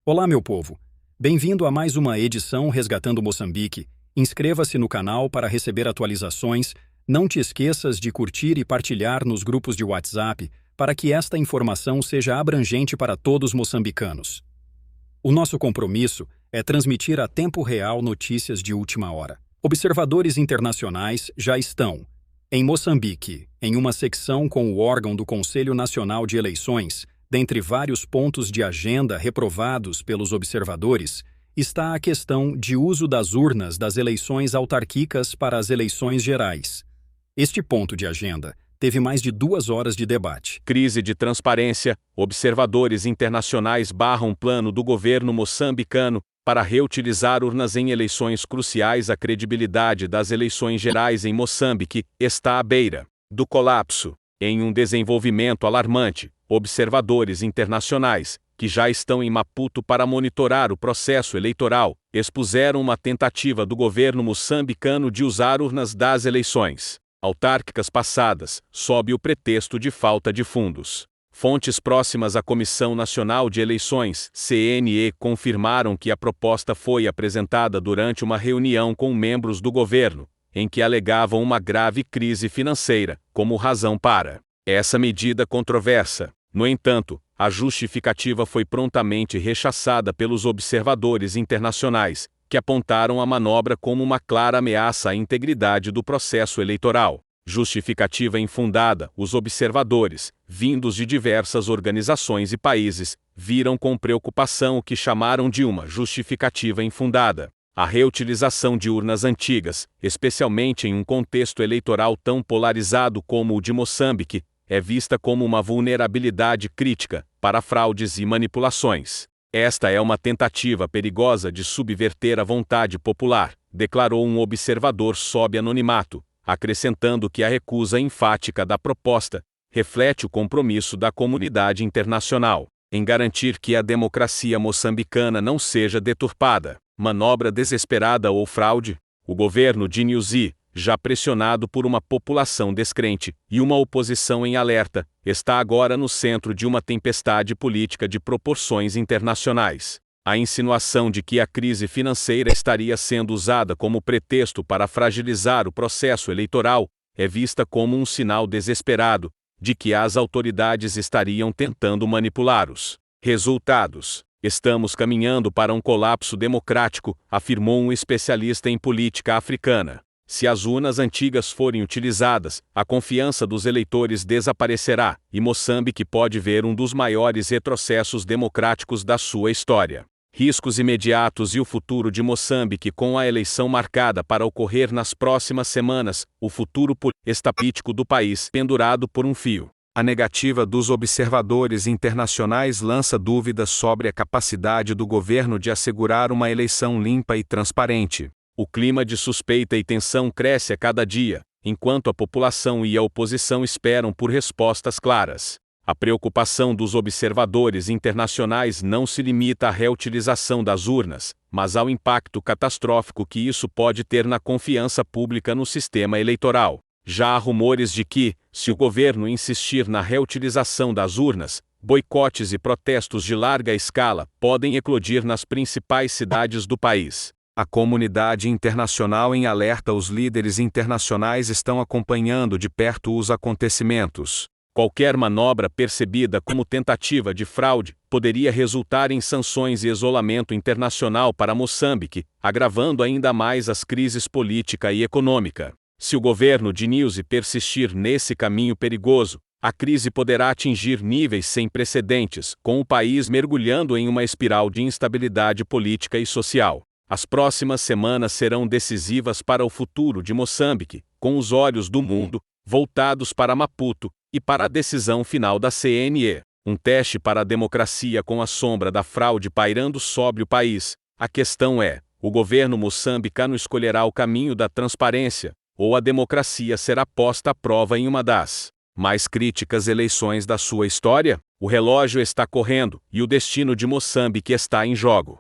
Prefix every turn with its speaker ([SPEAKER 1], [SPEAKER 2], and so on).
[SPEAKER 1] Olá, meu povo. Bem-vindo a mais uma edição Resgatando Moçambique. Inscreva-se no canal para receber atualizações. Não te esqueças de curtir e partilhar nos grupos de WhatsApp para que esta informação seja abrangente para todos moçambicanos. O nosso compromisso é transmitir a tempo real notícias de última hora. Observadores internacionais já estão em Moçambique, em uma secção com o órgão do Conselho Nacional de Eleições. Dentre vários pontos de agenda reprovados pelos observadores, está a questão de uso das urnas das eleições autárquicas para as eleições gerais. Este ponto de agenda teve mais de 2 horas de debate.
[SPEAKER 2] Crise de transparência. Observadores internacionais barram plano do governo moçambicano para reutilizar urnas em eleições cruciais. A credibilidade das eleições gerais em Moçambique está à beira do colapso. Em um desenvolvimento alarmante, observadores internacionais, que já estão em Maputo para monitorar o processo eleitoral, expuseram uma tentativa do governo moçambicano de usar urnas das eleições autárquicas passadas, sob o pretexto de falta de fundos. Fontes próximas à Comissão Nacional de Eleições, CNE, confirmaram que a proposta foi apresentada durante uma reunião com membros do governo, em que alegavam uma grave crise financeira como razão para essa medida controversa. No entanto, a justificativa foi prontamente rechaçada pelos observadores internacionais, que apontaram a manobra como uma clara ameaça à integridade do processo eleitoral. Justificativa infundada. Os observadores, vindos de diversas organizações e países, viram com preocupação o que chamaram de uma justificativa infundada. A reutilização de urnas antigas, especialmente em um contexto eleitoral tão polarizado como o de Moçambique, é vista como uma vulnerabilidade crítica para fraudes e manipulações. Esta é uma tentativa perigosa de subverter a vontade popular, declarou um observador sob anonimato, acrescentando que a recusa enfática da proposta reflete o compromisso da comunidade internacional em garantir que a democracia moçambicana não seja deturpada. Manobra desesperada ou fraude? O governo de Nyusi, já pressionado por uma população descrente e uma oposição em alerta, está agora no centro de uma tempestade política de proporções internacionais. A insinuação de que a crise financeira estaria sendo usada como pretexto para fragilizar o processo eleitoral é vista como um sinal desesperado de que as autoridades estariam tentando manipular os resultados. Estamos caminhando para um colapso democrático, afirmou um especialista em política africana. Se as urnas antigas forem utilizadas, a confiança dos eleitores desaparecerá, e Moçambique pode ver um dos maiores retrocessos democráticos da sua história. Riscos imediatos e o futuro de Moçambique com a eleição marcada para ocorrer nas próximas semanas, o futuro político do país pendurado por um fio. A negativa dos observadores internacionais lança dúvidas sobre a capacidade do governo de assegurar uma eleição limpa e transparente. O clima de suspeita e tensão cresce a cada dia, enquanto a população e a oposição esperam por respostas claras. A preocupação dos observadores internacionais não se limita à reutilização das urnas, mas ao impacto catastrófico que isso pode ter na confiança pública no sistema eleitoral. Já há rumores de que, se o governo insistir na reutilização das urnas, boicotes e protestos de larga escala podem eclodir nas principais cidades do país. A comunidade internacional em alerta. Os líderes internacionais estão acompanhando de perto os acontecimentos. Qualquer manobra percebida como tentativa de fraude poderia resultar em sanções e isolamento internacional para Moçambique, agravando ainda mais as crises política e econômica. Se o governo de Nyusi persistir nesse caminho perigoso, a crise poderá atingir níveis sem precedentes, com o país mergulhando em uma espiral de instabilidade política e social. As próximas semanas serão decisivas para o futuro de Moçambique, com os olhos do mundo voltados para Maputo e para a decisão final da CNE. Um teste para a democracia com a sombra da fraude pairando sobre o país. A questão é: o governo moçambicano escolherá o caminho da transparência, ou a democracia será posta à prova em uma das mais críticas eleições da sua história? O relógio está correndo e o destino de Moçambique está em jogo.